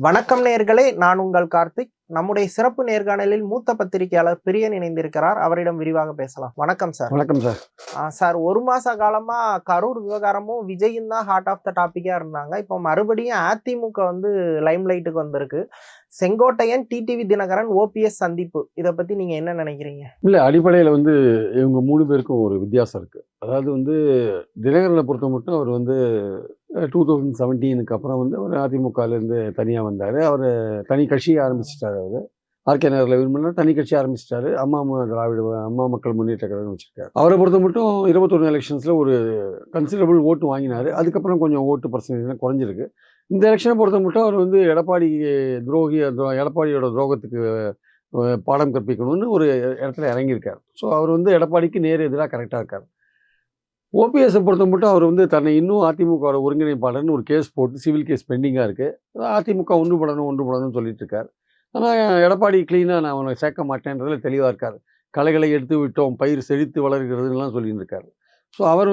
வணக்கம் நேயர்களே, நான் உங்கள் கார்த்திக். நம்முடைய சிறப்பு நேர்காணலில் மூத்த பத்திரிகையாளர் பிரியன் இணைந்திருக்கிறார். அவரிடம் விரிவாக பேசலாம். வணக்கம் சார். வணக்கம் சார். சார், ஒரு மாச காலமா கரூர் விவகாரமும் விஜயும் தான் ஹார்ட் ஆஃப் த டாபிக்கா இருந்தாங்க. இப்போ மறுபடியும் அதிமுக லைம் லைட்டுக்கு வந்திருக்கு. செங்கோட்டையன், டிடிவி தினகரன், ஓபிஎஸ் சந்திப்பு, இதை பத்தி நீங்க என்ன நினைக்கிறீங்க? இல்ல, அடிப்படையில் இவங்க 3 பேருக்கும் ஒரு வித்தியாசம் இருக்கு. அதாவது தினகரனை பொறுத்த மட்டும் அவர் 2017க்கு அப்புறம் அவர் அதிமுகலேருந்து தனியாக வந்தார். அவர் தனி கட்சி ஆரம்பிச்சிட்டாரு. அவர் ஆர்கே நகரில் விரும்பினா தனி கட்சி ஆரம்பிச்சிட்டாரு. அம்மா மக்கள் முன்னேற்ற கழகம் வச்சிருக்காரு. அவரை பொறுத்த மட்டும் 21 எலெக்ஷன்ஸில் ஒரு கன்சிடரபிள் ஓட்டு வாங்கினார். அதுக்கப்புறம் கொஞ்சம் ஓட்டு பர்சன்டேஜ் குறைஞ்சிருக்கு. இந்த எலெக்ஷனை பொறுத்த மட்டும் அவர் எடப்பாடியோட துரோகத்துக்கு பாடம் கற்பிக்கணும்னு ஒரு இடத்துல இறங்கியிருக்கார். ஸோ அவர் எடப்பாடிக்கு நேர் எதிராக கரெக்டாக இருக்கார். ஓபிஎஸை பொறுத்த மட்டும் அவர் தன்னை இன்னும் அதிமுக ஒருங்கிணைப்பாளர்னு ஒரு கேஸ் போட்டு சிவில் கேஸ் பெண்டிங்காக இருக்குது. அதிமுக ஒன்றுபடணும்னு சொல்லிட்டு இருக்கார். ஆனால் எடப்பாடி கிளீனாக நான் அவனை சேர்க்க மாட்டேன்றதுல தெளிவாக இருக்கார். களைகளை எடுத்து விட்டோம், பயிர் செழித்து வளர்கிறதுலாம் சொல்லிட்டு இருக்கார். ஸோ அவர்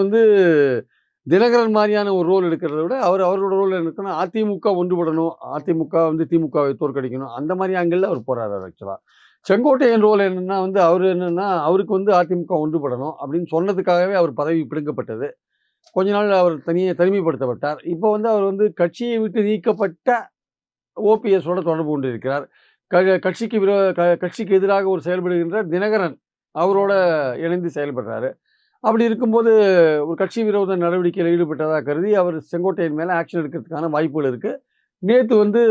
தினகரன் மாதிரியான ஒரு ரோல் எடுக்கிறத விட அவரோட ரோல் இருக்குன்னா அதிமுக ஒன்றுபடணும், அதிமுக திமுகவை தோற்கடிக்கணும், அந்த மாதிரி ஆங்கிளில் அவர் போகிறார். ஆக்சுவலாக செங்கோட்டையன் ரோல் என்னென்னா அவருக்கு அதிமுக ஒன்றுபடணும் அப்படின்னு சொன்னதுக்காகவே அவர் பதவி பிடுங்கப்பட்டது. கொஞ்ச நாள் அவர் தனிமைப்படுத்தப்பட்டார். இப்போ அவர் கட்சியை விட்டு நீக்கப்பட்ட ஓபிஎஸோட தொடர்பு கொண்டு இருக்கிறார். கட்சிக்கு எதிராக ஒரு செயல்படுகின்ற தினகரன் அவரோட இணைந்து செயல்படுறாரு. அப்படி இருக்கும்போது ஒரு கட்சி விரோத நடவடிக்கையில் ஈடுபட்டதாக கருதி அவர் செங்கோட்டையன் மேலே ஆக்ஷன் எடுக்கிறதுக்கான வாய்ப்புகள் இருக்குது. நேற்று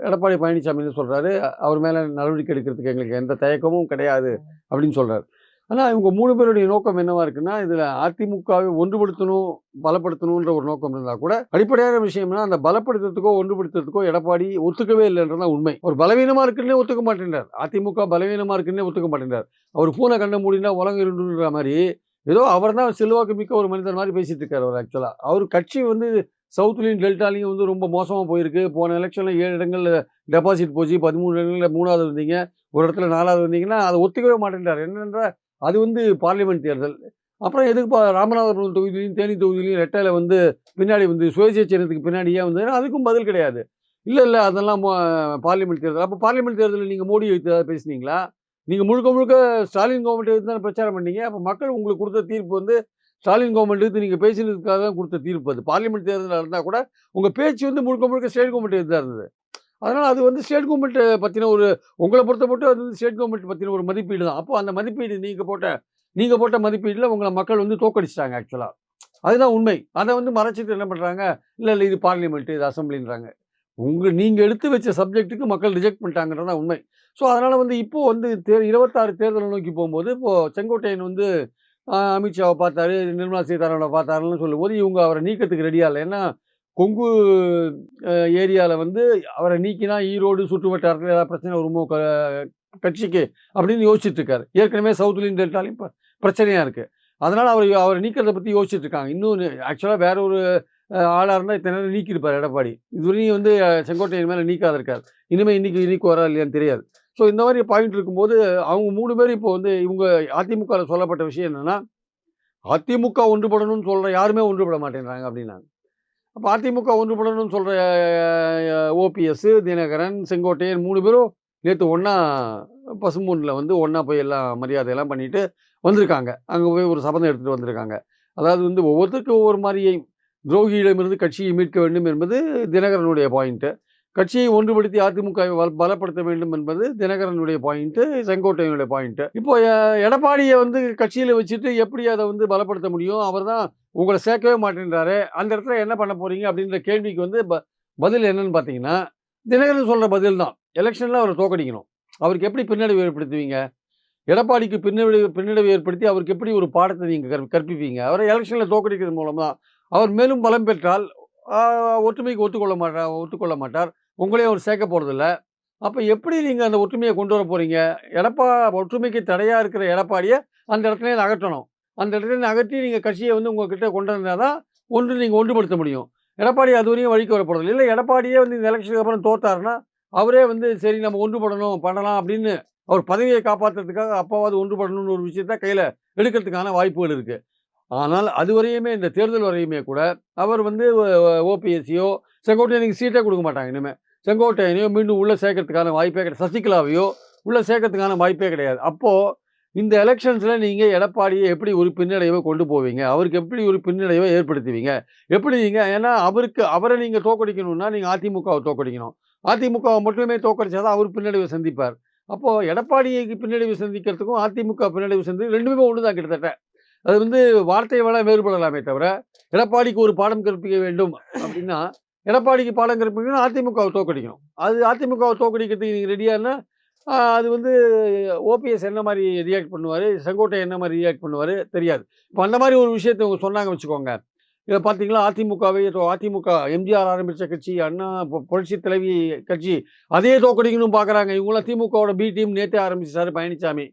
எடப்பாடி பழனிசாமி சொல்கிறாரு, அவர் மேலே நடவடிக்கை எடுக்கிறதுக்கு எங்களுக்கு எந்த தயக்கமும் கிடையாது அப்படின்னு சொல்கிறார். ஆனால் இவங்க 3 பேருடைய நோக்கம் என்னவா இருக்குன்னா, இதில் அதிமுகவை ஒன்றுபடுத்தணும், பலப்படுத்தணுன்ற ஒரு நோக்கம் இருந்தால் கூட அடிப்படையான விஷயம்னா அந்த பலப்படுத்துறதுக்கோ ஒன்றுபடுத்துறதுக்கோ எடப்பாடி ஒத்துக்கவே இல்லைன்றதான் உண்மை. ஒரு பலவீனமாக இருக்குன்னே ஒத்துக்க மாட்டேன்றார். அதிமுக பலவீனமாக இருக்குன்னே ஒத்துக்க மாட்டேன்றார். அவர் பூனை கண்ண மூடினா உலகம் இருண்டுன்ற மாதிரி ஏதோ அவர் தான் செல்வாக்கு மிக்க ஒரு மனிதர் மாதிரி பேசிட்டு இருக்காரு. அவர் ஆக்சுவலாக அவர் கட்சி சவுத்துலேயும் டெல்டாலையும் ரொம்ப மோசமாக போயிருக்கு. போன எலெக்ஷனில் 7 இடங்களில் டெபாசிட் போச்சு, 13 இடங்களில் 3வது வந்தீங்க, ஒரு இடத்துல 4வது வந்தீங்கன்னா அதை ஒத்துக்கவே மாட்டேன்றார். என்னென்ற அது பார்லிமெண்ட் தேர்தல். அப்புறம் எதுக்கு ராமநாதபுரம் தொகுதியிலையும் தேனி தொகுதியிலையும் ரெட்டையில் பின்னாடி சுயேட்சை சின்னத்துக்கு பின்னாடியே அதுக்கும் பதில் கிடையாது. இல்லை அதெல்லாம் பார்லிமெண்ட் தேர்தல். அப்போ பார்லிமெண்ட் தேர்தலில் நீங்கள் மோடி பேசுனீங்களா? நீங்கள் முழுக்க ஸ்டாலின் கவர்மெண்ட் எடுத்து தான் பிரச்சாரம் பண்ணீங்க. அப்போ மக்கள் உங்களுக்கு கொடுத்த தீர்ப்பு ஸ்டாலின் கவர்மெண்ட் எடுத்து நீங்கள் பேசினதுக்காக தான் கொடுத்த தீர்ப்பு. அது பார்லிமெண்ட் தேர்தலில் இருந்தால் கூட உங்கள் பேச்சு முழுக்க ஸ்டேட் கவர்மெண்ட் எடுத்து தான் இருந்தது. அதனால் அது ஸ்டேட் கவர்மெண்ட்டை பற்றின உங்களை பொறுத்த மட்டும் அது ஸ்டேட் கவர்மெண்ட் பற்றின ஒரு மதிப்பீடு தான். அப்போ அந்த மதிப்பீடு நீங்கள் போட்ட மதிப்பீட்டில் உங்களை மக்கள் தோக்கடிச்சிட்டாங்க. ஆக்சுவலாக அதுதான் உண்மை. அதை மறைச்சிட்டு என்ன பண்ணுறாங்க, இல்லை இது பார்லிமெண்ட்டு, இது அசம்பிளின்றாங்க. நீங்கள் எடுத்து வச்ச சப்ஜெக்ட்டுக்கு மக்கள் ரிஜெக்ட் பண்ணிட்டாங்கன்றது தான் உண்மை. ஸோ அதனால் இப்போது 26 தேர்தலை நோக்கி போகும்போது இப்போது செங்கோட்டையன் அமித்ஷாவை பார்த்தாரு, நிர்மலா சீதாராமனை பார்த்தாருன்னு சொல்லும்போது இவங்க அவரை நீக்கத்துக்கு ரெடியாக இல்லை. ஏன்னா கொங்கு ஏரியாவில் அவரை நீக்கினா ஈரோடு சுற்று வட்டாரத்தில் ஏதாவது பிரச்சனை வருமோ கட்சிக்கு அப்படின்னு யோசிச்சுட்டு இருக்காரு. ஏற்கனவே சவுத்துலேயும் டெல்டாலையும் பிரச்சனையாக இருக்குது. அதனால் அவரை நீக்கிறதை பற்றி யோசிச்சுட்டு இருக்காங்க. இன்னும் ஆக்சுவலாக வேற ஒரு ஆளாக இருந்தால் இத்தனை நேரம் நீக்கியிருப்பார் எடப்பாடி. இதுவரையும் செங்கோட்டையன் மேலே நீக்காத இருக்கார். இனிமேல் இன்னைக்கு வரா இல்லையான்னு தெரியாது. ஸோ இந்த மாதிரி பாயிண்ட் இருக்கும்போது அவங்க 3 பேரும் இப்போ இவங்க அதிமுகவில் சொல்லப்பட்ட விஷயம் என்னென்னா, அதிமுக ஒன்றுபடணும்னு சொல்கிற யாருமே ஒன்றுபட மாட்டேங்கிறாங்க அப்படின்னாங்க. அப்போ அதிமுக ஒன்றுபடணும்னு சொல்கிற ஓபிஎஸ், தினகரன், செங்கோட்டையன் 3 பேரும் நேற்று ஒன்றா பசும்பொன்னில் ஒன்றா போய் எல்லாம் மரியாதையெல்லாம் பண்ணிட்டு வந்திருக்காங்க. அங்கே போய் ஒரு சபதம் எடுத்துகிட்டு வந்திருக்காங்க. அதாவது ஒவ்வொருத்தருக்கும் ஒவ்வொரு மாதிரியை துரோகியிடமிருந்து கட்சியை மீட்க வேண்டும் என்பது தினகரனுடைய பாயிண்ட்டு. கட்சியை ஒன்றுபடுத்தி அதிமுகவை பலப்படுத்த வேண்டும் என்பது தினகரனுடைய பாயிண்ட்டு, செங்கோட்டையனுடைய பாயிண்ட்டு. இப்போ எடப்பாடியை கட்சியில் வச்சுட்டு எப்படி அதை பலப்படுத்த முடியும்? அவர் தான் உங்களை சேர்க்கவே மாட்டேன்றாரு. அந்த இடத்துல என்ன பண்ண போறீங்க அப்படின்ற கேள்விக்கு பதில் என்னன்னு பார்த்தீங்கன்னா, தினகரன் சொல்கிற பதில் தான். எலெக்ஷனில் அவரை தோக்கடிக்கணும். அவருக்கு எப்படி பின்னடைவு ஏற்படுத்துவீங்க? எடப்பாடிக்கு பின்னடைவு ஏற்படுத்தி அவருக்கு எப்படி ஒரு பாடத்தை நீங்கள் கற்பிப்பீங்க? அவரை எலெக்ஷனில் தோக்கடிக்கிறது மூலம் தான் அவர் மேலும் பலம் பெற்றால் ஒற்றுமைக்கு ஒத்துக்கொள்ள மாட்டார். உங்களையும் அவர் சேர்க்க போகிறதில்ல. அப்போ எப்படி நீங்கள் அந்த ஒற்றுமையை கொண்டு வர போகிறீங்க? ஒற்றுமைக்கு தடையாக இருக்கிற எடப்பாடியை அந்த இடத்துல அகற்றணும். அந்த இடத்துல அகற்றி நீங்கள் கட்சியை உங்கள்கிட்ட கொண்டு வந்தால் தான் நீங்கள் ஒன்றுபடுத்த முடியும். எடப்பாடி அது வரையும் வழிக்கு வர போகிறதில்ல. இல்லை எடப்பாடியே இந்த எலெக்ஷனுக்கு அப்புறம் தோத்தாருன்னா அவரே சரி நம்ம ஒன்றுபடணும் பண்ணலாம் அப்படின்னு அவர் பதவியை காப்பாற்றுறதுக்காக அப்போவாது ஒன்றுபடணும்னு ஒரு விஷயத்த கையில் எடுக்கிறதுக்கான வாய்ப்புகள் இருக்குது. ஆனால் அதுவரையுமே இந்த தேர்தல் வரையுமே கூட அவர் ஓபிஎஸ்சியோ செங்கோட்டையனுக்கு சீட்டே கொடுக்க மாட்டாங்க. இனிமேல் செங்கோட்டையனையோ மீண்டும் உள்ளே சேர்க்கறதுக்கான வாய்ப்பே கிடையாது. சசிகலாவையோ உள்ளே சேர்க்கறதுக்கான வாய்ப்பே கிடையாது. அப்போது இந்த எலெக்ஷன்ஸில் நீங்கள் எடப்பாடியை எப்படி ஒரு பின்னடைவை கொண்டு போவீங்க? அவருக்கு எப்படி ஒரு பின்னடைவை ஏற்படுத்துவீங்க? எப்படி நீங்கள் ஏன்னா அவரை நீங்கள் தோற்கடிக்கணும்னா நீங்கள் அதிமுகவை தோற்கடிக்கணும். அதிமுகவை மட்டுமே தோற்கடிச்சா தான் அவர் பின்னடைவை சந்திப்பார். அப்போது எடப்பாடியை பின்னடைவு சந்திக்கிறதுக்கும் அதிமுக பின்னடைவு சந்தி 2மே ஒன்று தான் கிட்டத்தட்ட. அது வந்து வார்த்தை வேணா வேறுபடலாமே தவிர, எடப்பாடிக்கு ஒரு பாடம் கற்பிக்க வேண்டும் அப்படின்னா, எடப்பாடிக்கு பாடம் கற்பிக்கணும்னா அதிமுகவை தோற்கடிக்கணும். அது அதிமுகவை தோற்கடிக்கிறதுக்கு நீங்கள் ரெடியானா, அது வந்து ஓபிஎஸ் என்ன மாரி ரியாக்ட் பண்ணுவாரு, செங்கோட்டையன் என்ன மாரி ரியாக்ட் பண்ணுவாரு தெரியாது. இப்ப அந்த மாரி ஒரு விஷயத்த இவங்க சொன்னாங்க வச்சுக்கோங்க. இத பார்த்தீங்களா, அதிமுக எம்ஜிஆர் ஆரம்பிச்ச கட்சி, அண்ணா புரட்சி தலைவி கட்சி, அதையே தோற்கடிக்கணும்னு பார்க்குறாங்க. இவங்கலாம் திமுகவோட பி டீம் நேத்தே ஆரம்பிச்சுட்டாரு பழனிசாமி.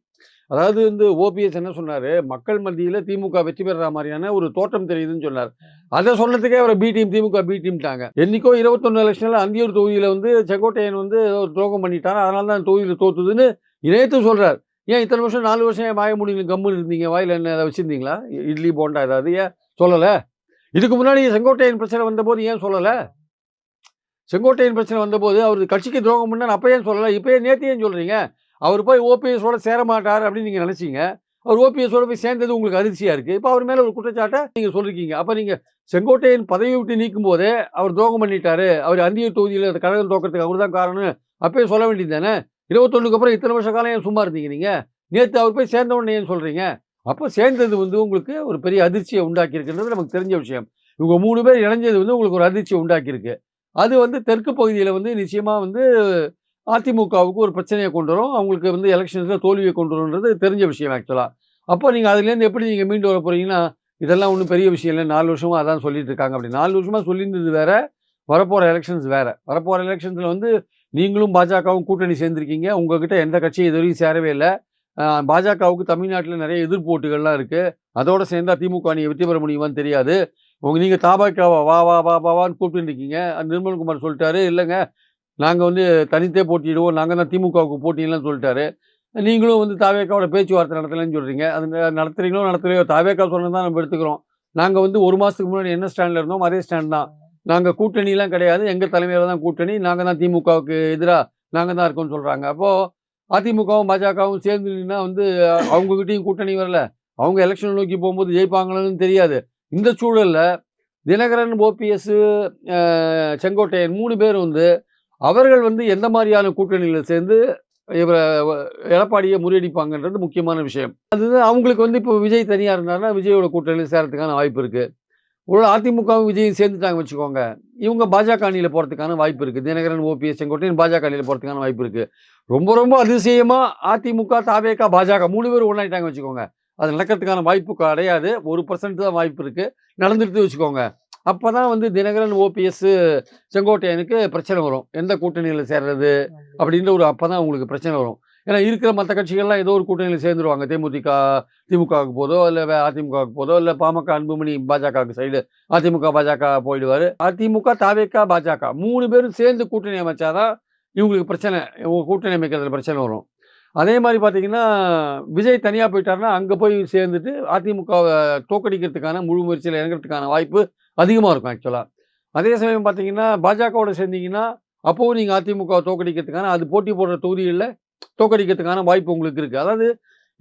அதாவது வந்து ஓபிஎஸ் என்ன சொன்னாரு, மக்கள் மத்தியில திமுக வெற்றி பெறுற மாரியான ஒரு தோற்றம் தெரியுதுன்னு சொன்னார். அத சொன்னதுக்கே அவர பி டீம், திமுக பி டீம்ட்டாங்க. என்னைக்கோ 21 எலெக்ஷன்ல அந்தியூர் தொகுதியில வந்து செங்கோட்டையன் வந்து ஏதோ ஒரு துரோகம் பண்ணிட்டாரு. அதனால தான் தொகுதியில தோத்துதுன்னு நேத்து சொல்றாரு. ஏன் இத்தனை வருஷம் 4 வருஷம் ஏன் வாய மூடின்னு கம்முன்னு இருந்தீங்க? வாயில என்ன ஏதாவது வச்சிருந்தீங்களா? இட்லி, போண்டா ஏதாவது ஏன் சொல்லல? இதுக்கு முன்னாடி செங்கோட்டையன் பிரச்சனை வந்தபோது ஏன் சொல்லல? செங்கோட்டையன் பிரச்சனை வந்தபோது அவரு கட்சிக்கு துரோகம் பண்ணாரு அப்ப ஏன் சொல்லல? இப்ப ஏன் நேத்து ஏன் சொல்றீங்க? அவர் போய் ஓபிஎஸோட சேர மாட்டார் அப்படின்னு நீங்க நினைச்சீங்க. அவர் ஓபிஎஸோட போய் சேர்ந்தது உங்களுக்கு அதிர்ச்சியா இருக்கு. இப்ப அவர் மேல ஒரு குற்றச்சாட்டை நீங்க சொல்லிருக்கீங்க. அப்ப நீங்க செங்கோட்டையன் பதவியை விட்டு நீக்கும் போதே அவர் துரோகம் பண்ணிட்டாரு. அவர் அந்தியூர் தொகுதியில கழகம் தோக்கிறதுக்கு அவர் தான் காரணம். அப்பயே சொல்ல வேண்டியது தானே? 21க்கு அப்புறம் இத்தனை வருஷ காலம் ஏன் சும்மா இருந்தீங்க நீங்க? நேத்து அவர் போய் சேர்ந்த உடனே ஏன் சொல்றீங்க? அப்ப சேர்ந்தது வந்து உங்களுக்கு ஒரு பெரிய அதிர்ச்சியை உண்டாக்கி இருக்குன்றது நமக்கு தெரிஞ்ச விஷயம். இவங்க 3 பேர் இணைஞ்சது வந்து உங்களுக்கு ஒரு அதிர்ச்சியை உண்டாக்கி இருக்கு. அது வந்து தெற்கு பகுதியில வந்து நிச்சயமா வந்து அதிமுகவுக்கு ஒரு பிரச்சனையை கொண்டு வரும். அவங்களுக்கு வந்து எலெக்ஷன்ஸ்ல தோல்வியை கொண்டு வரும்ன்றது தெரிஞ்ச விஷயம் ஆக்சுவலா. அப்போ நீங்க அதுலேருந்து எப்படி நீங்க மீண்டு வர போறீங்கன்னா, இதெல்லாம் ஒண்ணும் பெரிய விஷயம் இல்ல. 4 வருஷமா அதான் சொல்லிட்டு இருக்காங்க அப்படி. 4 வருஷமா சொல்லியிருந்தது வேற, வரப்போற எலெக்ஷன்ஸ் வேற. வரப்போற எலெக்ஷன்ஸ்ல வந்து நீங்களும் பாஜகவும் கூட்டணி சேர்ந்திருக்கீங்க. உங்ககிட்ட எந்த கட்சியும் இதுவரையும் சேரவே இல்ல. பாஜகவுக்கு தமிழ்நாட்டுல நிறைய எதிர்ப்போட்டுகள்லாம் இருக்கு. அதோட சேர்ந்தா திமுக நீங்க வெற்றி பெற முடியுமான்னு தெரியாது. நீங்க தாபாக்காவா வா வா வா வா வான்னு கூப்பிட்டுட்டு இருக்கீங்க. நிர்மல்குமார் சொல்லிட்டாரு, இல்லங்க நாங்க வந்து தனித்தே போட்டியிடுவோம். நாங்க தான் திமுகவுக்கு போட்டியிடலாம்னு சொல்லிட்டாரு. நீங்களும் வந்து தாவேக்காவோட பேச்சுவார்த்தை நடத்தலைன்னு சொல்றீங்க. அது நடத்துறீங்களோ நடத்தலையோ தாவேக்கா சொன்னது தான் நம்ம எடுத்துக்கிறோம். நாங்க வந்து 1 மாசத்துக்கு முன்னாடி என்ன ஸ்டாண்ட்ல இருந்தோம் அதே ஸ்டாண்ட் தான். நாங்க கூட்டணிலாம் கிடையாது. எங்க தலைமையில தான் கூட்டணி. நாங்க தான் திமுகவுக்கு எதிரா நாங்க தான் இருக்கோம்னு சொல்றாங்க. அப்போ அதிமுகவும் பாஜகவும் சேர்ந்து நின்னா வந்து அவங்ககிட்டயும் கூட்டணி வரல. அவங்க எலெக்ஷன் நோக்கி போகும்போது ஜெயிப்பாங்களான்னு தெரியாது. இந்த சூழல்ல தினகரன், ஓபிஎஸ், செங்கோட்டையன் 3 பேர் வந்து அவர்கள் வந்து எந்த மாதிரியான கூட்டணியில சேர்ந்து இவர எடப்பாடியை முறியடிப்பாங்கன்றது முக்கியமான விஷயம். அதுதான் அவங்களுக்கு வந்து இப்போ விஜய் தனியா இருந்தாருன்னா விஜயோட கூட்டணியில் சேரத்துக்கான வாய்ப்பு இருக்கு. ஒரு அதிமுகவும் விஜயும் சேர்ந்துட்டாங்க வச்சுக்கோங்க. இவங்க பாஜக அணியில போறதுக்கான வாய்ப்பு இருக்கு. தினகரன், ஓபிஎஸ், செங்கோட்டையன் பாஜக அணியில போறதுக்கான வாய்ப்பு இருக்கு. ரொம்ப ரொம்ப அதிசயமா அதிமுக, தாவேகா, பாஜக 3 பேரும் ஒண்ணாயிட்டாங்க வச்சுக்கோங்க. அது நடக்கிறதுக்கான வாய்ப்பு கிடையாது. 1% தான் வாய்ப்பு இருக்கு. நடந்துட்டு வச்சுக்கோங்க. அப்பதான் வந்து தினகரன், ஓபிஎஸ், செங்கோட்டையனுக்கு பிரச்சனை வரும். எந்த கூட்டணியில சேர்றது அப்படின்ற ஒரு அப்பதான் உங்களுக்கு பிரச்சனை வரும். ஏன்னா இருக்கிற மற்ற கட்சிகள்லாம் ஏதோ ஒரு கூட்டணியில் சேர்ந்துருவாங்க. திமுகவுக்கு போதோ, இல்லை அதிமுகவுக்கு போதோ, இல்லை பாமக அன்புமணி பாஜகவுக்கு சைடு அதிமுக பாஜக போயிடுவாரு. அதிமுக, தாவேகா, பாஜக 3 பேரும் சேர்ந்து கூட்டணி அமைச்சாதான் இவங்களுக்கு பிரச்சனை. இவங்க கூட்டணி அமைக்கிறதுல பிரச்சனை வரும். அதே மாதிரி பார்த்தீங்கன்னா விஜய் தனியாக போயிட்டாருன்னா அங்கே போய் சேர்ந்துட்டு அதிமுகவை தோக்கடிக்கிறதுக்கான முழு முயற்சியில் இறங்குறதுக்கான வாய்ப்பு அதிகமாக இருக்கும் ஆக்சுவலாக. அதே சமயம் பார்த்தீங்கன்னா பாஜகவோட சேர்ந்தீங்கன்னா அப்போவும் நீங்கள் அதிமுகவை தோக்கடிக்கிறதுக்கான அது போட்டி போடுற தொகுதிகளில் தோக்கடிக்கிறதுக்கான வாய்ப்பு உங்களுக்கு இருக்குது. அதாவது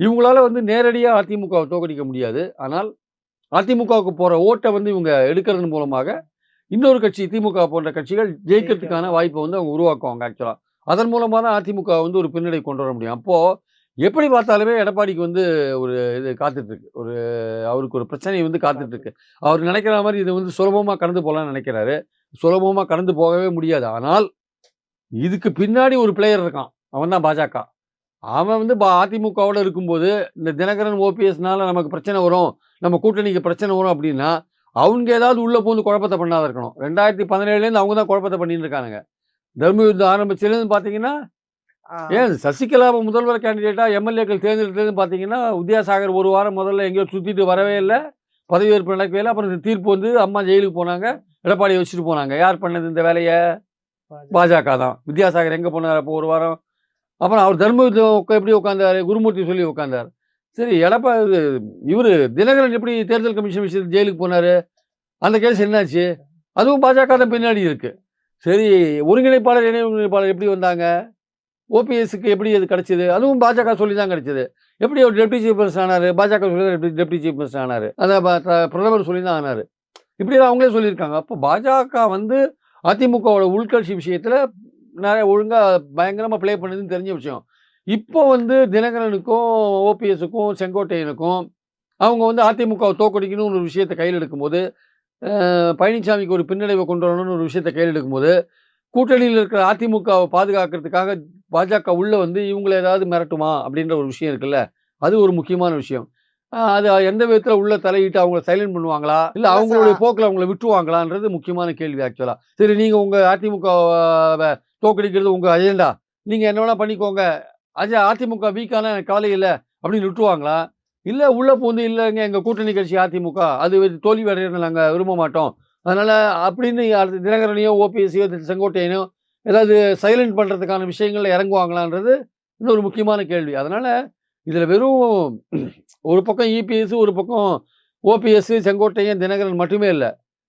இவங்களால வந்து நேரடியாக அதிமுகவை தோக்கடிக்க முடியாது. ஆனால் அதிமுகவுக்கு போகிற ஓட்டை வந்து இவங்க எடுக்கிறது மூலமாக இன்னொரு கட்சி திமுக போன்ற கட்சிகள் ஜெயிக்கிறதுக்கான வாய்ப்பை வந்து அவங்க உருவாக்குவாங்க ஆக்சுவலாக. அதன் மூலமாக தான் அதிமுக வந்து ஒரு பின்னடை கொண்டு வர முடியும். அப்போது எப்படி பார்த்தாலுமே எடப்பாடிக்கு வந்து ஒரு இது காத்துட்ருக்கு. அவருக்கு ஒரு பிரச்சனை வந்து காத்துட்ருக்கு. அவர் நினைக்கிற மாதிரி இது வந்து சுலபமாக கடந்து போகலான்னு நினைக்கிறாரு. சுலபமாக கடந்து போகவே முடியாது. ஆனால் இதுக்கு பின்னாடி ஒரு பிளேயர் இருக்கான். அவன் தான் பாஜக. அவன் வந்து அதிமுகவோட இருக்கும்போது இந்த தினகரன், ஓபிஎஸ்னால நமக்கு பிரச்சனை வரும், நம்ம கூட்டணிக்கு பிரச்சனை வரும் அப்படின்னா அவங்க ஏதாவது உள்ள பூந்து குழப்பத்தை பண்ணாத இருக்கணும். 2017லேருந்து அவங்க தான் குழப்பத்தை பண்ணிட்டு இருக்கானுங்க. தர்ம யுத்தம் ஆரம்பிச்சதுலேருந்து பார்த்தீங்கன்னா ஏன் சசிகலாவை முதல்வர் கேண்டிடேட்டா எம்எல்ஏக்கள் தேர்ந்தெடுத்ததுன்னு பார்த்தீங்கன்னா வித்யாசாகர் 1 வாரம் முதல்ல எங்கேயோ சுற்றிட்டு வரவே இல்லை, பதவியேற்பு நடக்கவே இல்லை. அப்புறம் இந்த தீர்ப்பு வந்து அம்மா ஜெயிலுக்கு போனாங்க, எடப்பாடியை வச்சுட்டு போனாங்க. யார் பண்ணது இந்த வேலையை? பாஜக தான். வித்யாசாகர் எங்கே போனார் அப்போ 1 வாரம்? அப்புறம் அவர் தர்ம யுத்தம் எப்படி உட்காந்தாரு? குருமூர்த்தி சொல்லி உட்காந்தார். சரி, இவர் தினகரன் எப்படி தேர்தல் கமிஷன் விஷயத்தில் ஜெயிலுக்கு போனார்? அந்த கேஸ் என்னாச்சு? அதுவும் பாஜக தான் பின்னாடி இருக்கு. சரி, ஒருங்கிணைப்பாளர், இணை ஒருங்கிணைப்பாளர் எப்படி வந்தாங்க? ஓபிஎஸ்க்கு எப்படி அது கிடைச்சது? அதுவும் பாஜக சொல்லி தான் கிடைச்சது. எப்படி அவர் டெப்டி சீஃப் மினிஸ்டர் ஆனாரு? பாஜக சொல்லி தான் டெப்டி சீஃப் மினிஸ்டர் ஆனாரு. அதான் பிரதமர் சொல்லி தான் ஆனாரு. இப்படிலாம் அவங்களே சொல்லியிருக்காங்க. அப்போ பாஜக வந்து அதிமுகவோட உள்கட்சி விஷயத்துல நிறைய ஒழுங்கா பயங்கரமா ப்ளே பண்ணுதுன்னு தெரிஞ்ச விஷயம். இப்போ வந்து தினகரனுக்கும், ஓபிஎஸ்ஸுக்கும், செங்கோட்டையனுக்கும் அவங்க வந்து அதிமுகவை தோற்கடிக்கணும்னு ஒரு விஷயத்த கையில் எடுக்கும்போது, பழனிசாமிக்கு ஒரு பின்னடைவை கொண்டு வரணும்னு ஒரு விஷயத்த கையில் எடுக்கும்போது, கூட்டணியில் இருக்கிற அதிமுகவை பாதுகாக்கிறதுக்காக பாஜக உள்ள வந்து இவங்கள ஏதாவது மிரட்டுமா? அப்படின்ற ஒரு விஷயம் இருக்குல்ல. அது ஒரு முக்கியமான விஷயம். அது எந்த விதத்துல உள்ள தலையிட்டு அவங்கள சைலண்ட் பண்ணுவாங்களா? இல்ல இல்ல அவங்களுடைய போக்குல அவங்கள விட்டுருவாங்களான்றது முக்கியமான கேள்வி ஆக்சுவலா. சரி, நீங்க உங்க அதிமுகவ தோற்கடிக்கிறது உங்க அஜெண்டா. நீங்க என்ன வேணா பண்ணிக்கோங்க. அதிமுக வீக்கானா எனக்கு கவலை இல்ல அப்படின்னு விட்டுருவாங்களா? இல்ல உள்ள பூந்து இல்லங்க எங்க கூட்டணி கட்சி அதிமுக. அது தோல்வி அடையறத நாங்க விரும்ப மாட்டோம். அதனால அப்படின்னு அடுத்து தினகரனையோ, ஓபிஎஸ்ஸையோ, செங்கோட்டையனோ ஏதாவது சைலண்ட் பண்றதுக்கான விஷயங்கள்ல இறங்குவாங்களான்றது இன்னொரு முக்கியமான கேள்வி. அதனால இதுல வெறும் ஒரு பக்கம் இபிஎஸ், ஒரு பக்கம் ஓபிஎஸ், செங்கோட்டையன், தினகரன் மட்டுமே இல்ல.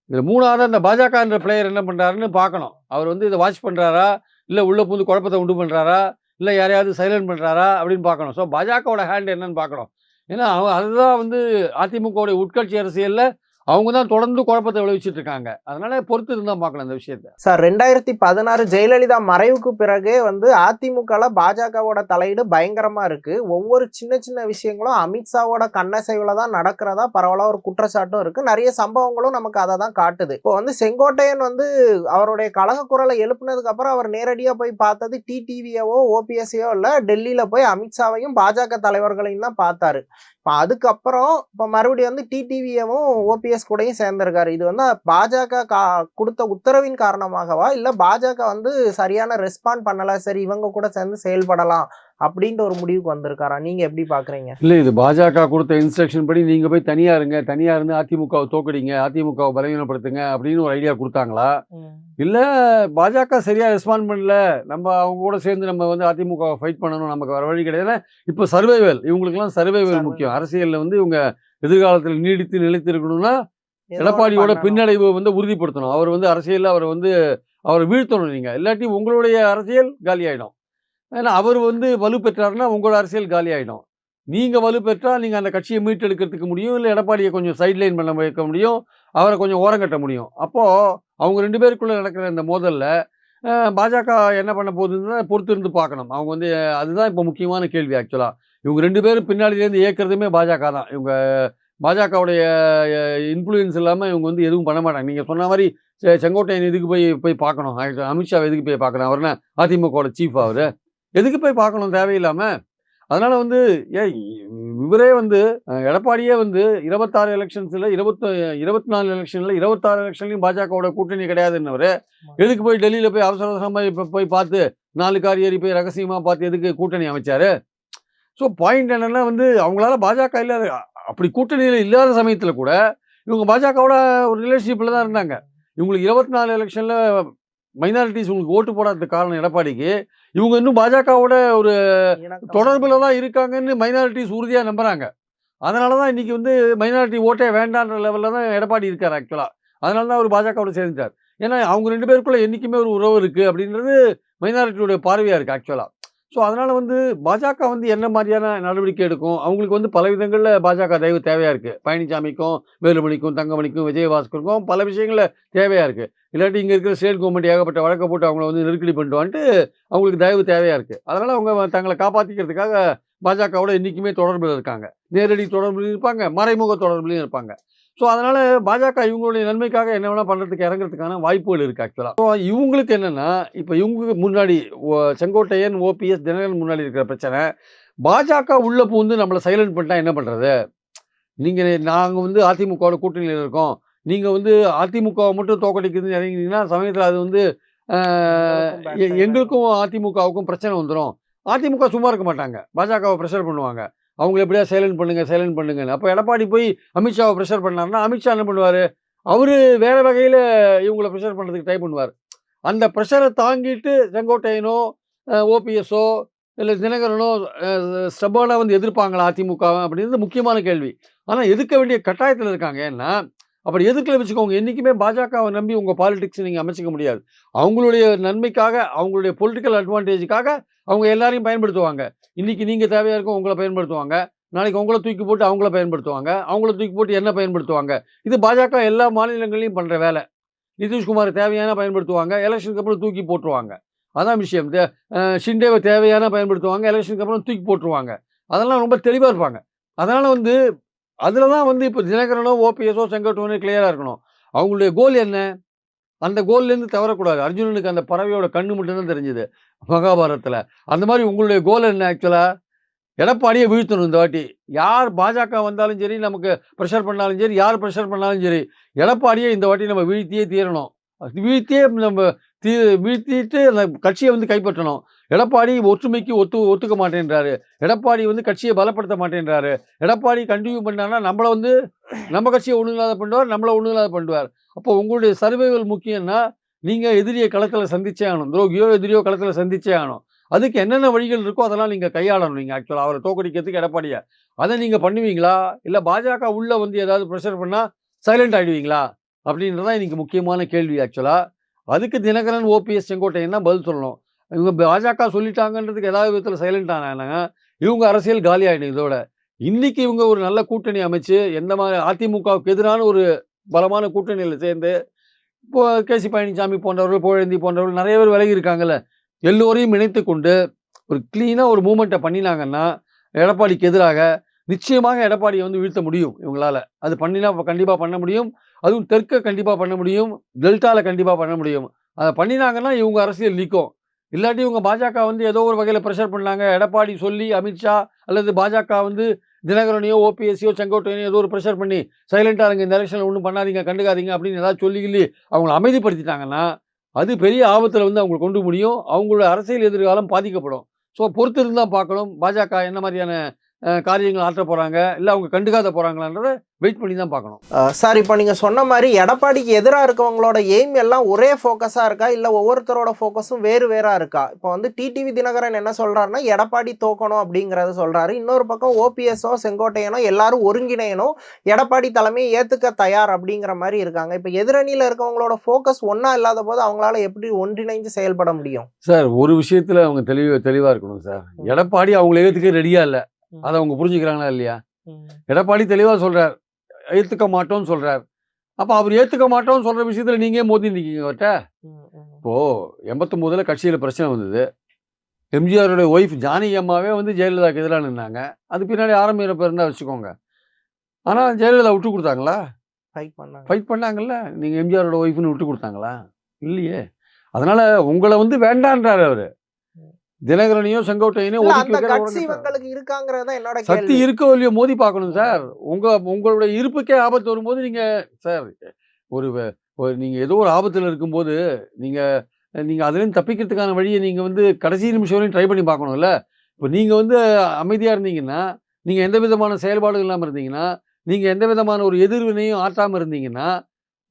இதுல 3வதா இந்த பாஜகன்ற பிளேயர் என்ன பண்றாருன்னு பார்க்கணும். அவர் வந்து இத வாட்ச் பண்றாரா? இல்ல உள்ள புகுந்து குழப்பத்த உண்டு பண்றாரா? இல்ல யாரையாவது சைலண்ட் பண்றாரா? அப்படின்னு பார்க்கணும். ஸோ பாஜகவோட ஹேண்ட் என்னன்னு பார்க்கணும். ஏன்னா அதுதான் வந்து அதிமுகவுடைய உட்கட்சி அரசியல்ல அவங்க தான் தொடர்ந்து குழப்பத்த விளைவிச்சுட்டு இருக்காங்க. அதனால பொறுத்து இருந்தா பார்க்கணும் இந்த விஷயத்த. சார் 2016 ஜெயலலிதா மறைவுக்கு பிறகே வந்து அதிமுகல பாஜகவோட தலையீடு பயங்கரமா இருக்கு. ஒவ்வொரு சின்ன சின்ன விஷயங்களும் அமித்ஷாவோட கண்ணசைவுல தான் நடக்கிறதா பரவலா ஒரு குற்றச்சாட்டும் இருக்கு. நிறைய சம்பவங்களும் நமக்கு அதை தான் காட்டுது. இப்போ வந்து செங்கோட்டையன் வந்து அவருடைய கலக குரலை எழுப்புனதுக்கு அப்புறம் அவர் நேரடியா போய் பார்த்தது டிடிவியவோ ஓபிஎஸ்ஸையோ இல்ல, டெல்லியில போய் அமித்ஷாவையும் பாஜக தலைவர்களையும் தான் பார்த்தாரு. இப்போ அதுக்கப்புறம் இப்போ மறுபடியும் வந்து டிடிவியவும் ஓபிஎஸ் கூடயும் சேர்ந்திருக்காரு. இது வந்து பாஜக கொடுத்த உத்தரவின் காரணமாகவா, இல்ல பாஜக வந்து சரியான ரெஸ்பாண்ட் பண்ணல, சரி இவங்க கூட சேர்ந்து செயல்படலாம் அப்படின்ற ஒரு முடிவுக்கு வந்திருக்காரா? நீங்க எப்படி பாக்குறீங்க? இல்ல, இது பாஜக கொடுத்த இன்ஸ்ட்ரக்ஷன் படி நீங்க போய் தனியா இருங்க, தனியா இருந்து அதிமுகவை தோக்கடிங்க, அதிமுகவை பலவீனப்படுத்துங்க அப்படின்னு ஒரு ஐடியா கொடுத்தாங்களா? இல்ல பாஜக சரியா ரெஸ்பாண்ட் பண்ணல, நம்ம அவங்க கூட சேர்ந்து நம்ம வந்து அதிமுகவை ஃபைட் பண்ணணும், நமக்கு வர வழி கிடையாது. இப்போ சர்வைவல், இவங்களுக்கெல்லாம் சர்வைவல் முக்கியம். அரசியல்ல வந்து இவங்க எதிர்காலத்தில் நீடித்து நிலைத்து இருக்கணும்னா எடப்பாடியோட பின்னடைவு வந்து உறுதிப்படுத்தணும். அவர் வந்து அரசியல்ல அவரை வீழ்த்தணும் நீங்க. இல்லாட்டி உங்களுடைய அரசியல் காலியாயிடும். ஏன்னா அவர் வந்து வலு பெற்றாருன்னா உங்களோட அரசியல் காலியாயிடும். நீங்க வலு பெற்றா நீங்க அந்த கட்சியை மீட்டெடுக்கிறதுக்கு முடியும். இல்ல எடப்பாடியை கொஞ்சம் சைட்லைன் பண்ண வைக்க முடியும். அவரை கொஞ்சம் ஓரங்கட்ட முடியும். அப்போ அவங்க 2 பேருக்குள்ள நடக்கிற இந்த மோதல்ல பாஜக என்ன பண்ண போகுதுன்னு பொறுத்து இருந்து பார்க்கணும். அவங்க வந்து அதுதான் இப்போ முக்கியமான கேள்வி ஆக்சுவலா. இவங்க 2 பேரும் பின்னாடிலேருந்து இயக்குறதுமே பாஜக தான். இவங்க பாஜகவுடைய இன்ஃப்ளூயன்ஸ் இல்லாம இவங்க வந்து எதுவும் பண்ண மாட்டாங்க. நீங்க சொன்ன மாரி செங்கோட்டையன் எதுக்கு போய் பார்க்கணும்? அமித்ஷாவ எதுக்கு போய் பார்க்கணும்? அவர் என்ன அதிமுகவோட சீஃபா அவரு? எதுக்கு போய் பார்க்கணும் தேவையில்லாம? அதனால வந்து இவரே வந்து எடப்பாடியே வந்து 26 எலக்ஷன்ஸ்ல 24 எலக்ஷன்ல 26 எலக்ஷன்லயும் பாஜகவோட கூட்டணி கிடையாதுன்னவரு. எதுக்கு போய் டெல்லியில போய் அவசர அவசரமா போய் பார்த்து 4 கார் ஏறி போய் ரகசியமா பார்த்து எதுக்கு கூட்டணி அமைச்சாரு? ஸோ பாயிண்ட் என்னன்னா வந்து அவங்களால பாஜக இல்லாத அப்படி கூட்டணியில் இல்லாத சமயத்துல கூட இவங்க பாஜகவோட ஒரு ரிலேஷன்ஷிப்ல தான் இருந்தாங்க. இவங்களுக்கு 24 எலெக்ஷன்ல மைனாரிட்டிஸ் உங்களுக்கு ஓட்டு போடாததுக்கு காரணம் எடப்பாடிக்கு. இவங்க இன்னும் பாஜகவோட ஒரு தொடர்புல தான் இருக்காங்கன்னு மைனாரிட்டிஸ் உறுதியா நம்புறாங்க. அதனால தான் இன்னைக்கு வந்து மைனாரிட்டி ஓட்டே வேண்டான்ற லெவல்ல தான் எடப்பாடி இருக்காரு ஆக்சுவலா. அதனால தான் அவர் பாஜகவோட சேர்ந்துட்டார். ஏன்னா அவங்க 2 பேருக்குள்ள என்னைக்குமே ஒரு உறவு இருக்கு அப்படின்றது மைனாரிட்டியோட பார்வையா இருக்கு ஆக்சுவலா. ஸோ அதனால வந்து பாஜக வந்து என்ன மாதிரியான நடவடிக்கை எடுக்கும்? அவங்களுக்கு வந்து பல விதங்கள்ல பாஜக தயவு தேவையா இருக்கு. பழனிசாமிக்கும், வேலுமணிக்கும், தங்கமணிக்கும், விஜயபாஸ்கருக்கும் பல விஷயங்கள்ல தேவையா இருக்கு. இல்லாட்டி இங்க இருக்கிற ஸ்டேட் கவர்மெண்ட் ஏகப்பட்ட வழக்க போட்டு அவங்கள வந்து நெருக்கடி பண்ணிட்டு அவங்களுக்கு தயவு தேவையா இருக்கு. அதனால அவங்க தங்களை காப்பாத்திக்கிறதுக்காக பாஜகவோட என்னைக்குமே தொடர்புல இருக்காங்க. நேரடி தொடர்புலையும் இருப்பாங்க, மறைமுக தொடர்புலையும் இருப்பாங்க. ஸோ அதனால பாஜக இவங்களுடைய நன்மைக்காக என்ன வேணா பண்றதுக்கு இறங்குறதுக்கான வாய்ப்புகள் இருக்கு ஆக்சுவலா. ஸோ இவங்களுக்கு என்னன்னா, இப்ப இவங்க முன்னாடி செங்கோட்டையன், ஓபிஎஸ், தினகரன் முன்னாடி இருக்கிற பிரச்சனை, பாஜக உள்ள பூந்து நம்மள சைலண்ட் பண்ணிட்டா என்ன பண்றது? நாங்க வந்து அதிமுகவோட கூட்டணியில இருக்கோம். நீங்க வந்து அதிமுகவை மட்டும் தோற்கடிக்கிறதுன்னு இறங்கினீங்கன்னா, சமயத்துல அது வந்து எங்களுக்கும் அதிமுகவுக்கும் பிரச்சனை வந்துரும். அதிமுக சும்மா இருக்க மாட்டாங்க. பாஜகவை பிரஷர் பண்ணுவாங்க. அவங்கள எப்படியா சைலண்ட் பண்ணுங்க, சைலண்ட் பண்ணுங்கன்னு. அப்ப எடப்பாடி போய் அமித்ஷாவ பிரஷர் பண்ணாருன்னா, அமித்ஷா என்ன பண்ணுவாரு? அவரு வேற வகையில இவங்கள பிரஷர் பண்றதுக்கு ட்ரை பண்ணுவாரு. அந்த பிரஷரை தாங்கிட்டு செங்கோட்டையனோ, ஓபிஎஸ்ஸோ இல்ல தினகரனோ ஸ்டபர்னா வந்து எதிர்ப்பாங்களா அதிமுகவ? அப்படின்றது முக்கியமான கேள்வி. ஆனா எதிர்க்க வேண்டிய கட்டாயத்துல இருக்காங்க. ஏன்னா, அப்படி எதிர்க்கல வச்சுக்கோங்க. என்னைக்குமே பாஜகவை நம்பி உங்க பாலிடிக்ஸ் நீங்க அமைச்சிக்க முடியாது. அவங்களுடைய நன்மைக்காக, அவங்களுடைய பொலிட்டிக்கல் அட்வான்டேஜுக்காக அவங்க எல்லாரையும் பயன்படுத்துவாங்க. இன்னைக்கு நீங்க தேவையா இருக்கும் உங்கள பயன்படுத்துவாங்க. நாளைக்கு உங்கள தூக்கி போட்டு அவங்கள பயன்படுத்துவாங்க. அவங்கள தூக்கி போட்டு என்ன பயன்படுத்துவாங்க. இது பாஜக எல்லா மாநிலங்கள்லயும் பண்ற வேலை. நிதிஷ்குமார் தேவையான பயன்படுத்துவாங்க. எலெக்ஷனுக்கு அப்புறம் தூக்கி போட்டுருவாங்க. அதான் விஷயம். ஷிண்டேவ தேவையான பயன்படுத்துவாங்க. எலெக்ஷனுக்கு அப்புறம் தூக்கி போட்டுருவாங்க. அதெல்லாம் ரொம்ப தெளிவா இருப்பாங்க. அதனால வந்து அதில தான் வந்து இப்போ தினகரனோ, ஓபிஎஸோ, செங்கோட்டையனோ கிளியரா இருக்கணும். அவங்களுடைய கோல் என்ன? அந்த கோல்லேருந்து தவறக்கூடாது. அர்ஜுனனுக்கு அந்த பறவையோட கண்ணு மட்டும் தான் தெரிஞ்சது மகாபாரதத்தில. அந்த மாரி உங்களுடைய கோல் என்ன ஆக்சுவலா? எடப்பாடிய வீழ்த்தணும் இந்த வாட்டி. யார் பாஜக வந்தாலும் சரி, நமக்கு பிரஷர் பண்ணாலும் சரி, யார் பிரஷர் பண்ணாலும் சரி, எடப்பாடிய இந்த வாட்டி நம்ம வீழ்த்தியே தீரணும். வீழ்த்தியே நம்ம தீ வீழ்த்திட்டு அந்த கட்சிய வந்து கைப்பற்றணும். எடப்பாடி ஒற்றுமைக்கு ஒத்துக்க மாட்டேன்றாரு. எடப்பாடி வந்து கட்சிய பலப்படுத்த மாட்டேன்றாரு. எடப்பாடி கன்டின்யூ பண்ணார்னா நம்மள வந்து நம்ம கட்சிய ஒண்ணுமில்லாத பண்ணுவார். நம்மள ஒண்ணுமில்லாத பண்ணுவார். அப்போ உங்களுடைய சர்வைவல் முக்கியம்னா, நீங்க எதிரிய களத்தில சந்திச்சே ஆகணும். துரோகியோ, எதிரியோ களத்தில சந்திச்சே ஆகணும். அதுக்கு என்னென்ன வழிகள் இருக்கோ அதெல்லாம் நீங்க கையாளணும். நீங்க ஆக்சுவலா அவர தோற்கடிக்கிறதுக்கு எடப்பாடிய. அத நீங்க பண்ணுவீங்களா? இல்ல பாஜக உள்ள வந்து ஏதாவது பிரஷர் பண்ணா சைலண்ட் ஆயிடுவீங்களா? அப்படின்றது தான் இன்னைக்கு முக்கியமான கேள்வி ஆக்சுவலா. அதுக்கு தினகரன், ஓபிஎஸ், செங்கோட்டையன் தான் பதில் சொல்லணும். இவங்க பாஜக சொல்லிட்டாங்கன்றதுக்கு ஏதாவது விதத்துல சைலண்ட் ஆனாங்கன்னா, இவங்க அரசியல் காலியாயிடும் இதோட. இன்னைக்கு இவங்க ஒரு நல்ல கூட்டணி அமைச்சு, எந்த மாரி அதிமுகவுக்கு எதிரான ஒரு பலமான கூட்டணியில சேர்ந்து, இப்போ கே.சி. பழனிசாமி போன்றவர்கள், புகழேந்தி போன்றவர்கள் நெறைய பேர் விலகி இருக்காங்கல்ல. எல்லோரையும் இணைத்துக் கொண்டு ஒரு கிளீனா ஒரு மூவ்மெண்ட்ட பண்ணினாங்கன்னா, எடப்பாடிக்கு எதிராக நிச்சயமாக எடப்பாடிய வந்து வீழ்த்த முடியும் இவங்களால. அது பண்ணினா கண்டிப்பா பண்ண முடியும். அதுவும் தெற்க கண்டிப்பா பண்ண முடியும். டெல்டால கண்டிப்பா பண்ண முடியும். அத பண்ணினாங்கன்னா இவங்க அரசியல் நிக்கும். இல்லாட்டி இவங்க பாஜக வந்து ஏதோ ஒரு வகையில பிரஷர் பண்ணாங்க. எடப்பாடி சொல்லி அமித்ஷா அல்லது பாஜக வந்து தினகரனையோ, ஓபிஎஸ்ஸையோ, செங்கோட்டையனையோ ஏதோ ஒரு பிரஷர் பண்ணி சைலண்டா இருங்க. இந்த எலக்ஷன்ல ஒண்ணும் பண்ணாதீங்க, கண்டுக்காதீங்க அப்படின்னு ஏதாவது சொல்லி கிள்ளி அவங்கள அமைதிப்படுத்திட்டாங்கன்னா, அது பெரிய ஆபத்துல வந்து அவங்கள கொண்டு முடியும். அவங்களோட அரசியல் எதிர்காலம் பாதிக்கப்படும். ஸோ பொறுத்து இருந்து தான் பார்க்கணும். பாஜக என்ன மாரியான காரியங்கள் ஆற்றப் போறாங்க. இல்ல அவங்க கண்டுக்காத போறாங்களான்றத வெயிட் பண்ணி தான் பார்க்கணும். சார், இப்போ நீங்க சொன்ன மாரி எடப்பாடிக்கு எதிரா இருக்கவங்களோட எய்ம் எல்லாம் ஒரே ஃபோக்கஸா இருக்கா? இல்ல ஒவ்வொருத்தரோட ஃபோக்கஸும் வேறு வேறா இருக்கா? இப்போ வந்து டிடிவி தினகரன் என்ன சொல்றாருன்னா, எடப்பாடி தோக்கணும் அப்படிங்கிறத சொல்றாரு. இன்னொரு பக்கம் ஓபிஎஸ்ஸோ, செங்கோட்டையனோ எல்லாரும் ஒருங்கிணையணும். எடப்பாடி தலைமையை ஏத்துக்க தயார் அப்படிங்கிற மாரி இருக்காங்க. இப்போ எதிரணியில இருக்கவங்களோட ஃபோக்கஸ் ஒண்ணா இல்லாத போது அவங்களால எப்படி ஒன்றிணைந்து செயல்பட முடியும்? சார் ஒரு விஷயத்துல அவங்க தெளிவா இருக்கணும் சார். எடப்பாடி அவங்கள ஏத்துக்க ரெடியா இல்ல. அத அவங்க புரிஞ்சுக்கிறாங்களா இல்லையா? எடப்பாடி தெளிவா சொல்றார். ஏத்துக்க மாட்டோம்னு சொல்றார். அப்ப அவர் ஏத்துக்க மாட்டோம்னு சொல்ற விஷயத்துல நீங்க ஏன் மோதி நிக்கீங்க அவர்ட்ட? இப்போ 89ல கட்சியில பிரச்சனை வந்தது. எம்ஜிஆரோட ஒய்ஃப் ஜானகி அம்மாவே வந்து ஜெயலலிதாவுக்கு எதிரா நின்னாங்க. அது பின்னாடி ஆரம்பிக்கிறப்ப இருந்தா வச்சுக்கோங்க. ஆனா ஜெயலலிதா விட்டு குடுத்தாங்களா? ஃபைட் பண்ணாங்கல்ல. நீங்க எம்ஜிஆரோட ஒய்ஃப்ன்னு விட்டு குடுத்தாங்களா? இல்லையே. அதனால உங்கள வந்து வேண்டான்றாரு அவரு. தினகரனையோ, செங்கோட்டையனையோ இல்ல, ஒதுக்கி அந்த வைக்கிற கட்சி இவங்களுக்கு இருக்காங்கிறது தான் என்னோட சக்தி கேள்வி. இருக்கோ இல்லையோ மோதி பார்க்கணும் சார். உங்களுடைய இருப்புக்கே ஆபத்து வரும்போது நீங்க சார் ஒரு நீங்க ஏதோ ஒரு ஆபத்துல இருக்கும்போது, நீங்க நீங்க அதுலேருந்து தப்பிக்கிறதுக்கான வழிய நீங்க வந்து கடைசி நிமிஷம் வரையும் ட்ரை பண்ணி பார்க்கணும்ல. இப்ப நீங்க வந்து அமைதியா இருந்தீங்கன்னா, நீங்க எந்த விதமான செயல்பாடும் இல்லாம இருந்தீங்கன்னா, நீங்க எந்த விதமான ஒரு எதிர்வினையும் ஆற்றாம இருந்தீங்கன்னா,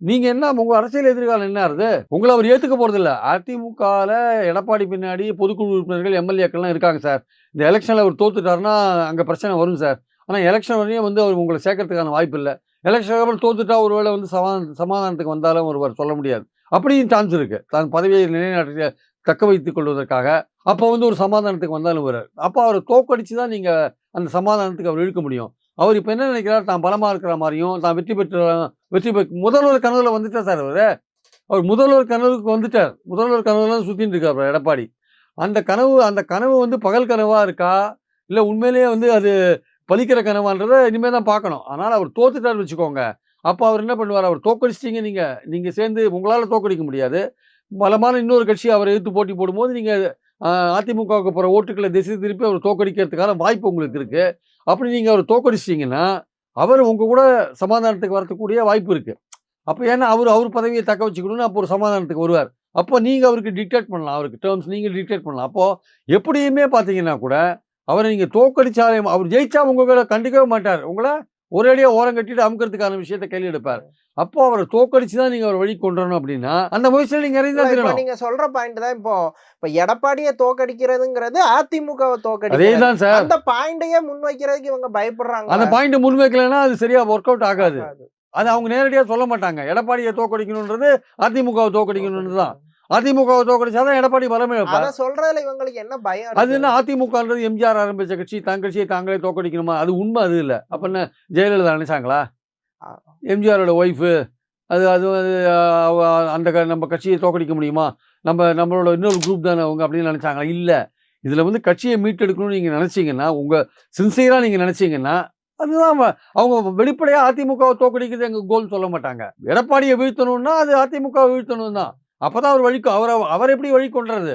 நீங்க என்ன உங்க அரசியல் எதிர்காலம் என்ன ஆகுறது? உங்கள அவர் ஏத்துக்க போறதில்ல. அதிமுகல எடப்பாடி பின்னாடி பொதுக்குழு உறுப்பினர்கள், எம்எல்ஏக்கள்லாம் இருக்காங்க சார். இந்த எலக்ஷன்ல அவர் தோத்துட்டாருன்னா, அங்க பிரச்சனை வரும் சார். ஆனா எலக்ஷன் வரையும் வந்து அவர் உங்கள சேர்க்கறதுக்கான வாய்ப்பு இல்ல. எலக்ஷனுக்கு அப்புறம் தோத்துட்டா ஒருவேளை வந்து சமாதானத்துக்கு வந்தாலும் ஒருவர் சொல்ல முடியாது. அப்படியும் சான்ஸ் இருக்கு. தான் பதவியை நிலைநாட்ட தக்க வைத்துக் கொள்வதற்காக, அப்போ வந்து ஒரு சமாதானத்துக்கு வந்தாலும் வருவார். அப்போ அவர தோற்கடிச்சு தான் நீங்க அந்த சமாதானத்துக்கு அவர் இழுக்க முடியும். அவர் இப்ப என்ன நினைக்கிறார், தான் பலமா இருக்கிற மாரியும், தான் வெற்றி முதல்வர் கனவுல வந்துட்டார் சார் அவரு. அவர் முதல்வர் கனவுக்கு வந்துட்டார். முதல்வர் கனவுல தான் சுத்திட்டு இருக்காரு எடப்பாடி. அந்த கனவு வந்து பகல் கனவா இருக்கா? இல்ல உண்மையிலேயே வந்து அது பலிக்கிற கனவான்றத இனிமே தான் பார்க்கணும். அதனால அவர் தோத்துட்டாருன்னு வச்சுக்கோங்க. அப்ப அவர் என்ன பண்ணுவாரு? அவர் தோற்கடிச்சிட்டீங்க நீங்க. நீங்க சேர்ந்து உங்களால தோற்கடிக்க முடியாது. பலமான இன்னொரு கட்சி அவர எதிர்த்து போட்டி போடும்போது, நீங்க அதிமுகவுக்கு போற ஓட்டுக்கள திசை திருப்பி அவர தோற்கடிக்கிறதுக்கான வாய்ப்பு உங்களுக்கு இருக்கு. அப்படி நீங்க அவர தோற்கடிச்சிட்டீங்கன்னா, அவர் உங்க கூட சமாதானத்துக்கு வரக்கூடிய வாய்ப்பு இருக்கு. அப்ப ஏன்னா அவரு பதவிய தக்க வச்சுக்கணும்னு அப்போ ஒரு சமாதானத்துக்கு வருவார். அப்போ நீங்க அவருக்கு டிக்டேட் பண்ணலாம். அவருக்கு டெர்ம்ஸ் நீங்க டிக்டேட் பண்ணலாம். அப்போ எப்படியுமே பார்த்தீங்கன்னா கூட, அவர நீங்க தோற்கடிச்சாலே அவர் ஜெயிச்சா உங்கள கண்டுக்கவே மாட்டார். உங்கள ஒரேடியா ஓரங்கட்டிட்டு அமுக்குறதுக்கான விஷயத்த கையில எடுப்பார். அப்போ அவர தோற்கடிச்சு தான் நீங்க அவர வழிக்கு கொண்டு வரணும் அப்படின்னா, அந்த முயற்சியில நீங்க இறங்கி தான் இப்ப தீரணும். நீங்க சொல்ற பாயிண்ட் தான். இப்ப எடப்பாடிய தோற்கடிக்கிறதுங்கிறது அதிமுகவை தோற்கடிக்கிறது. அதேதான் சார். அந்த பாயிண்டையே முன்வைக்கிறதுக்கு இவங்க பயப்படுறாங்க. அந்த பாயிண்ட் முன்வைக்கலன்னா அது சரியா வொர்க் அவுட் ஆகாது. அது அவங்க நேரடியாக சொல்ல மாட்டாங்க. எடப்பாடியை தோக்கடிக்கணுன்றது அதிமுகவை தோக்கடிக்கணுன்றது தான். அதிமுகவை தோக்கடிச்சாதான் எடப்பாடி பலமே வைப்பார். அத சொல்றதுல இவங்களுக்கு என்ன பயம் அது இருக்கு? என்ன அதிமுகன்றது எம்ஜிஆர் ஆரம்பிச்ச கட்சி, தன் கட்சியை தாங்களே தோக்கடிக்கணுமா? அது உண்மை அது இல்லை. அப்போ என்ன ஜெயலலிதா நினைச்சாங்களா? ஆ. எம்ஜிஆரோட ஒய்ஃபு அது அது அது அந்த நம்ம கட்சியை தோக்கடிக்க முடியுமா? நம்மளோட இன்னொரு குரூப் தானே அவங்க அப்படின்னு நினைச்சாங்களா? இல்லை. இதில் வந்து கட்சியை மீட்டெடுக்கணும்னு நீங்கள் நினச்சிங்கன்னா, உங்கள் சின்சியராக நீங்கள் நினச்சிங்கன்னா, அதுதான் அவங்க வெளிப்படையாக அதிமுகவை தோக்கடிக்கிறது எங்கள் கோல்னு சொல்ல மாட்டாங்க. எடப்பாடியை வீழ்த்தணும்னா அது அதிமுகவை வீழ்த்தணும் தான். அப்போ தான் அவர் வழிக்கும் அவர் எப்படி வழி கொண்டுறது?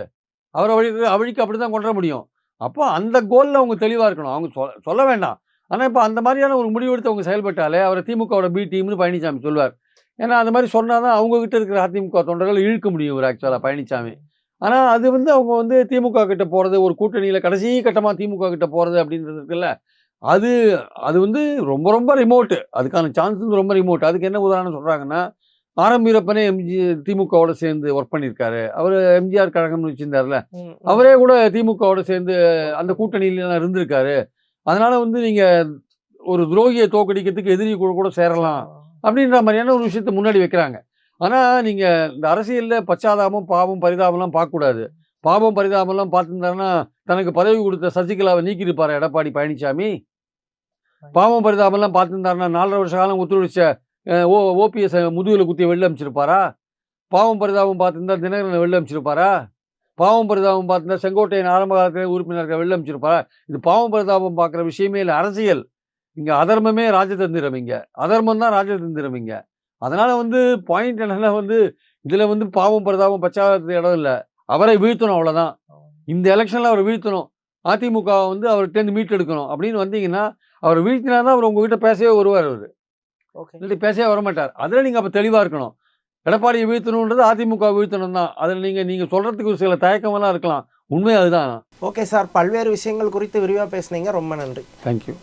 அவரை வழிக்கு அப்படி தான் கொண்டு வர முடியும். அப்போ அந்த கோலில் அவங்க தெளிவாக இருக்கணும். அவங்க சொல்ல வேண்டாம். ஆனால் இப்போ அந்த மாதிரியான ஒரு முடிவெடுத்து அவங்க செயல்பட்டாலே அவரை திமுகவோட பி டீம்னு பழனிசாமி சொல்லுவார். ஏன்னா அந்த மாதிரி சொன்னால் தான் அவங்ககிட்ட இருக்கிற அதிமுக தொண்டர்கள் இழுக்க முடியும் ஒரு ஆக்சுவலாக பழனிசாமி. ஆனால் அது வந்து அவங்க வந்து திமுக கிட்ட போகிறது, ஒரு கூட்டணியில் கடைசி கட்டமாக திமுக கிட்ட போகிறது அப்படின்றது இருக்குல்ல, அது அது வந்து ரொம்ப ரொம்ப ரிமோட்டு. அதுக்கான சான்ஸ் வந்து ரொம்ப ரிமோட். அதுக்கு என்ன உதாரணம் சொல்கிறாங்கன்னா, ஆரம் வீரப்பனே திமுகவோட சேர்ந்து ஒர்க் பண்ணியிருக்காரு. அவர் எம்ஜிஆர் கழகம்னு வச்சிருந்தார்ல, அவரே கூட திமுகவோட சேர்ந்து அந்த கூட்டணியில இருந்திருக்காரு. அதனால வந்து நீங்க ஒரு துரோகியை தோக்கடிக்கிறதுக்கு எதிரி கூட சேரலாம் அப்படின்ற மாதிரியான ஒரு விஷயத்தை முன்னாடி வைக்கிறாங்க. ஆனா நீங்க இந்த அரசியல்ல பச்சாதாபம், பாவம், பரிதாபம்லாம் பார்க்கக்கூடாது. பாவம், பரிதாபம்லாம் பார்த்துருந்தாருன்னா தனக்கு பதவி கொடுத்த சசிகலாவை நீக்கியிருப்பாரு எடப்பாடி பழனிசாமி. பாவம், பரிதாபம்லாம் பார்த்துருந்தாருன்னா 4.5 வருஷ காலம் ஒத்துழைச்ச ஓபிஎஸ் முதுகுல குத்தி வெளில அனுப்பிச்சிருப்பாரா? பாவம், பரிதாபம் பார்த்துருந்தா தினகரனை வெளில அனுப்பிச்சிருப்பாரா? பாவம், பரிதாபம் பார்த்துருந்தா செங்கோட்டையன் ஆரம்ப காலத்தில் உறுப்பினர்கள் வெளில அனுப்பிச்சிருப்பாரா? இது பாவம், பரிதாபம் பார்க்குற விஷயமே இல்லை. அரசியல் இங்கே அதர்மமே ராஜதந்திரம். இங்கே அதர்மம் தான் ராஜதந்திரம் இங்கே. அதனால வந்து பாயிண்ட் என்னன்னா வந்து இதில் வந்து பாவம், பரிதாபம், பச்சாதாபத்துக்கு இடம் இல்லை. அவரை வீழ்த்தணும், அவ்வளோதான். இந்த எலெக்ஷனில் அவரை வீழ்த்தணும். அதிமுக வந்து அவர்கிட்ட மீட்டெடுக்கணும் அப்படின்னு வந்தீங்கன்னா, அவர் வீழ்த்தினா தான் அவர் உங்ககிட்ட பேசவே வருவார். அவர் இல்லாட்டி பேசவே வரமாட்டார். அதில் நீங்கள் அப்போ தெளிவாக இருக்கணும். எடப்பாடியை வீழ்த்தணுன்றது அதிமுக வீழ்த்தணும் தான். அதில் நீங்கள் சொல்கிறதுக்கு சில தயக்கமெல்லாம் இருக்கலாம். உண்மை அதுதான். ஓகே சார், பல்வேறு விஷயங்கள் குறித்து விரிவாக பேசுனீங்க. ரொம்ப நன்றி. தேங்க்யூ.